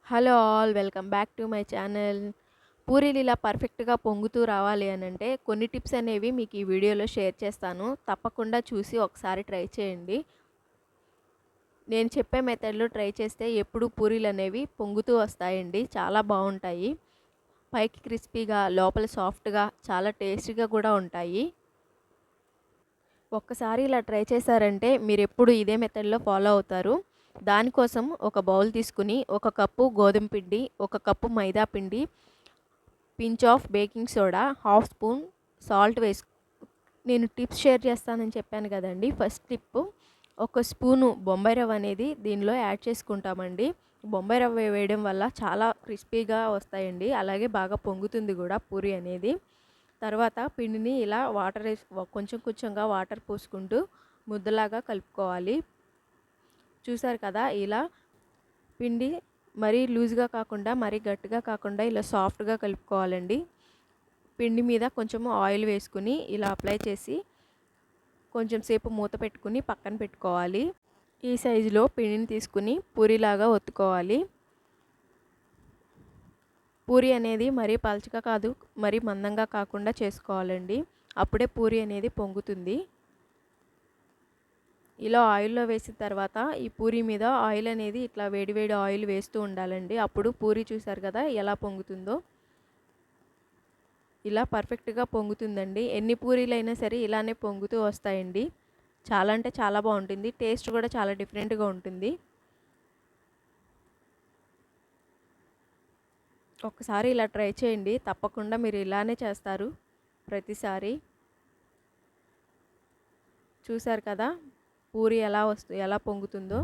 Hello all, welcome back to my channel. పూరీలు ఇలా పర్ఫెక్ట్గా పొంగుతూ రావాలి అని అంటే కొన్ని టిప్స్ అనేవి మీకు ఈ వీడియోలో షేర్ చేస్తాను. తప్పకుండా చూసి ఒకసారి ట్రై చేయండి. నేను చెప్పే మెథడ్లో ట్రై చేస్తే ఎప్పుడు పూరీలు అనేవి పొంగుతూ వస్తాయండి. చాలా బాగుంటాయి. పైకి క్రిస్పీగా, లోపల సాఫ్ట్గా, చాలా టేస్టీగా కూడా ఉంటాయి. ఒక్కసారి ఇలా ట్రై చేశారంటే మీరు ఎప్పుడు ఇదే మెథడ్లో ఫాలో అవుతారు. దానికోసం ఒక బౌల్ తీసుకుని 1 కప్పు గోధుమ పిండి, 1 కప్పు మైదా పిండి, pinch of baking soda, half spoon salt నేను టిప్స్ షేర్ చేస్తానని చెప్పాను కదండి. ఫస్ట్ టిప్, 1 స్పూను బొంబాయి రవ్వ అనేది దీనిలో యాడ్ చేసుకుంటామండి. బొంబాయి రవ్వ వేయడం వల్ల చాలా క్రిస్పీగా వస్తాయండి, అలాగే బాగా పొంగుతుంది కూడా పూరి అనేది. తర్వాత పిండిని ఇలా కొంచెం కొంచెంగా వాటర్ పోసుకుంటూ ముద్దలాగా కలుపుకోవాలి. చూసారు కదా, ఇలా పిండి మరీ లూజ్గా కాకుండా మరీ గట్టిగా కాకుండా ఇలా సాఫ్ట్గా కలుపుకోవాలండి. పిండి మీద కొంచెం ఆయిల్ వేసుకుని ఇలా అప్లై చేసి కొంచెం సేపు మూత పెట్టుకుని పక్కన పెట్టుకోవాలి. ఈ సైజులో పిండిని తీసుకుని పూరిలాగా ఒత్తుకోవాలి. పూరి అనేది మరీ పలచగా కాదు, మరీ మందంగా కాకుండా చేసుకోవాలండి. అప్పుడే పూరి అనేది పొంగుతుంది. ఇలా ఆయిల్లో వేసిన తర్వాత ఈ పూరి మీద ఆయిల్ అనేది ఇట్లా వేడివేడి ఆయిల్ వేస్తూ ఉండాలండి. అప్పుడు పూరి చూసారు కదా ఎలా పొంగుతుందో. ఇలా పర్ఫెక్ట్గా పొంగుతుందండి. ఎన్ని పూరీలైనా సరే ఇలానే పొంగుతూ వస్తాయండి. చాలా అంటే చాలా బాగుంటుంది. టేస్ట్ కూడా చాలా డిఫరెంట్గా ఉంటుంది. ఒకసారి ఇలా ట్రై చేయండి, తప్పకుండా మీరు ఇలానే చేస్తారు ప్రతిసారి. చూసారు కదా పూరి ఎలా పొంగుతుందో.